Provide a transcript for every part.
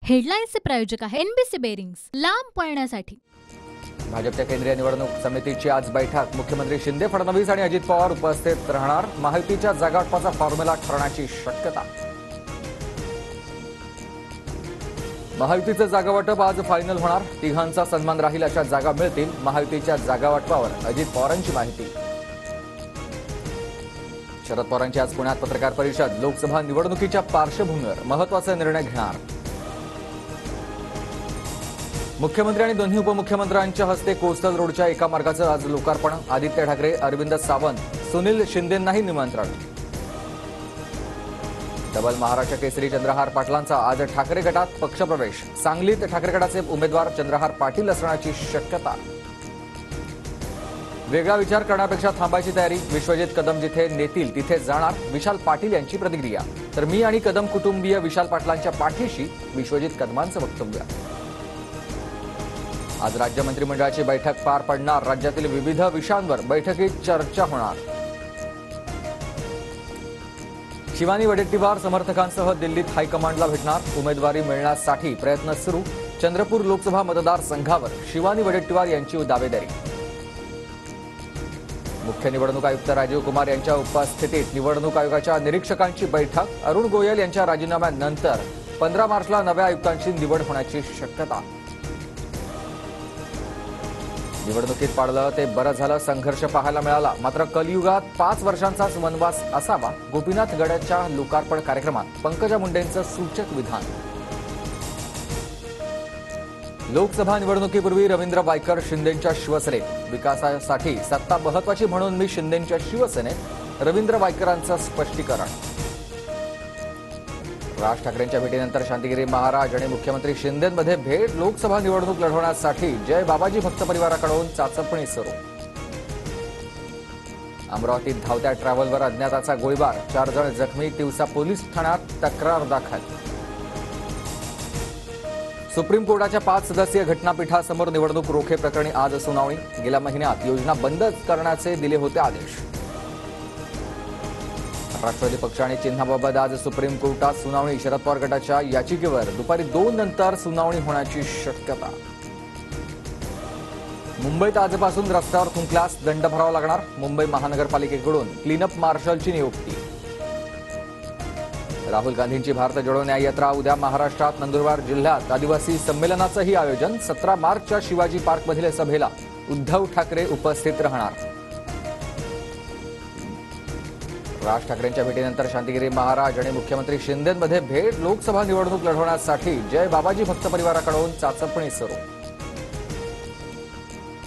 हेडलाईन्सचे प्रायोजक आहे NBC bearings, लांब पळण्यासाठी। भाजपच्या केंद्रीय निवडणूक समितीची आज बैठक। मुख्यमंत्री शिंदे, फडणवीस आणि अजित पवार उपस्थित राहणार। महायुतीच्या जागावाटपाचा फॉर्म्युला ठरण्याची शक्यता। महायुतीचं जागावाटप आज फायनल होणार। तिघांचा सन्मान राहील अशा जागा मिळतील। महायुतीच्या जागावाटपावर अजित पवारांची माहिती। शरद पवारांची आज पुण्यात पत्रकार परिषद। लोकसभा निवडणुकीच्या पार्श्वभूमीवर महत्त्वाचे निर्णय घेणार। मुख्यमंत्री आणि दोन्ही उपमुख्यमंत्र्यांच्या हस्ते कोस्टल रोडच्या एका मार्गाचं आज लोकार्पण। आदित्य ठाकरे, अरविंद सावंत, सुनील शिंदेंनाही निमंत्रण। डबल महाराष्ट्र केसरी चंद्रहार पाटलांचा आज ठाकरे गटात पक्षप्रवेश। सांगलीत ठाकरे गटाचे उमेदवार चंद्रहार पाटील असण्याची शक्यता। वेगळा विचार करण्यापेक्षा थांबायची तयारी। विश्वजित कदम जिथे नेतील तिथे जाणार, विशाल पाटील यांची प्रतिक्रिया। तर मी आणि कदम कुटुंबीय विशाल पाटलांच्या पाठीशी, विश्वजित कदमांचं वक्तव्य। आज राज्य मंत्रिमंडळाची बैठक पार पडणार। राज्यातील विविध विषयांवर बैठकीत चर्चा होणार। शिवानी वडेट्टीवार समर्थकांसह दिल्लीत हायकमांडला भेटणार। उमेदवारी मिळण्यासाठी प्रयत्न सुरू। चंद्रपूर लोकसभा मतदारसंघावर शिवानी वडेट्टीवार यांची दावेदारी। मुख्य निवडणूक आयुक्त राजीव कुमार यांच्या उपस्थितीत निवडणूक आयोगाच्या निरीक्षकांची बैठक। अरुण गोयल यांच्या राजीनाम्यानंतर 15 मार्चला नव्या आयुक्तांची निवड होण्याची शक्यता। निवडणुकीत पाडलं ते बरं झालं, संघर्ष पाहायला मिळाला। मात्र कलियुगात 5 वर्षांचाच वनवास असावा। गोपीनाथ गडाच्या लोकार्पण कार्यक्रमात पंकजा मुंडेंचं सूचक विधान। लोकसभा निवडणुकीपूर्वी रवींद्र वायकर शिंदेंच्या शिवसेनेत। विकासासाठी सत्ता महत्वाची म्हणून मी शिंदेंच्या शिवसेनेत, रवींद्र वायकरांचं स्पष्टीकरण। राज ठाकरेंच्या भेटीनंतर शांतिगिरी महाराज आणि मुख्यमंत्री शिंदेंमध्ये भेट। लोकसभा निवडणूक लढवण्यासाठी जय बाबाजी भक्त परिवाराकडून चाचपणी सुरू। अमरावतीत धावत्या ट्रॅव्हलवर अज्ञाताचा गोळीबार, 4 जण जखमी। तिवसा पोलीस ठाण्यात तक्रार दाखल। सुप्रीम कोर्टाच्या 5 सदस्यीय घटनापीठासमोर निवडणूक रोखे प्रकरणी आज सुनावणी। गेल्या महिन्यात योजना बंद करण्याचे दिले होते आदेश। राष्ट्रवादी पक्ष आणि चिन्हाबाबत आज सुप्रीम कोर्टात सुनावणी। शरद पवार गटाच्या याचिकेवर दुपारी 2 नंतर सुनावणी होण्याची शक्यता। मुंबईत आजपासून रस्त्यावर थुंकल्यास दंड भरावा लागणार। मुंबई महानगरपालिकेकडून क्लीनअप मार्शलची नियुक्ती। राहुल गांधींची भारत जोडो न्याय यात्रा उद्या महाराष्ट्रात नंदुरबार जिल्ह्यात आदिवासी संमेलनाचंही आयोजन। 17 मार्चच्या शिवाजी पार्कमधील सभेला उद्धव ठाकरे उपस्थित राहणार। राज ठाकरेंच्या भेटीनंतर शांतिगिरी महाराज आणि मुख्यमंत्री शिंदेंमध्ये भेट। लोकसभा निवडणूक लढवण्यासाठी जय बाबाजी भक्त परिवाराकडून चाचपणी सुरू।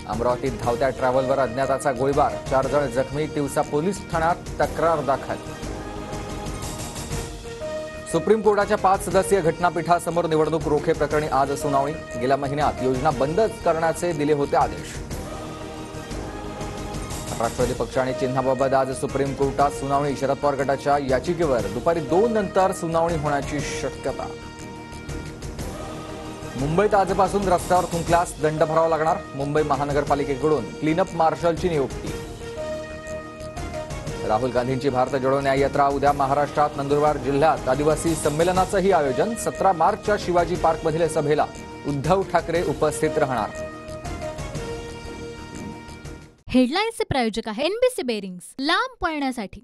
अमरावतीत धावत्या ट्रॅव्हलवर अज्ञाताचा गोळीबार, 4 जण जखमी। तिवसा पोलीस ठाण्यात तक्रार दाखल। सुप्रीम कोर्टाच्या 5 सदस्यीय घटनापीठासमोर निवडणूक रोखे प्रकरणी आज सुनावणी। गेल्या महिन्यात योजना बंद करण्याचे दिले होते आदेश। राष्ट्रवादी पक्ष आणि चिन्हाबाबत आज सुप्रीम कोर्टात सुनावणी। शरद पवार गटाच्या याचिकेवर दुपारी 2 नंतर सुनावणी होण्याची शक्यता। मुंबईत आजपासून रस्त्यावर थुंकल्यास दंड भरावा लागणार। मुंबई महानगरपालिकेकडून क्लीनअप मार्शलची नियुक्ती। राहुल गांधींची भारत जोडो न्याय यात्रा उद्या महाराष्ट्रात नंदुरबार जिल्ह्यात आदिवासी संमेलनाचंही आयोजन। 17 मार्चच्या शिवाजी पार्कमधील सभेला उद्धव ठाकरे उपस्थित राहणार। हेडलाईन्सचे प्रायोजक आहे एनबीसी बेरिंग्स, लांब पळण्यासाठी।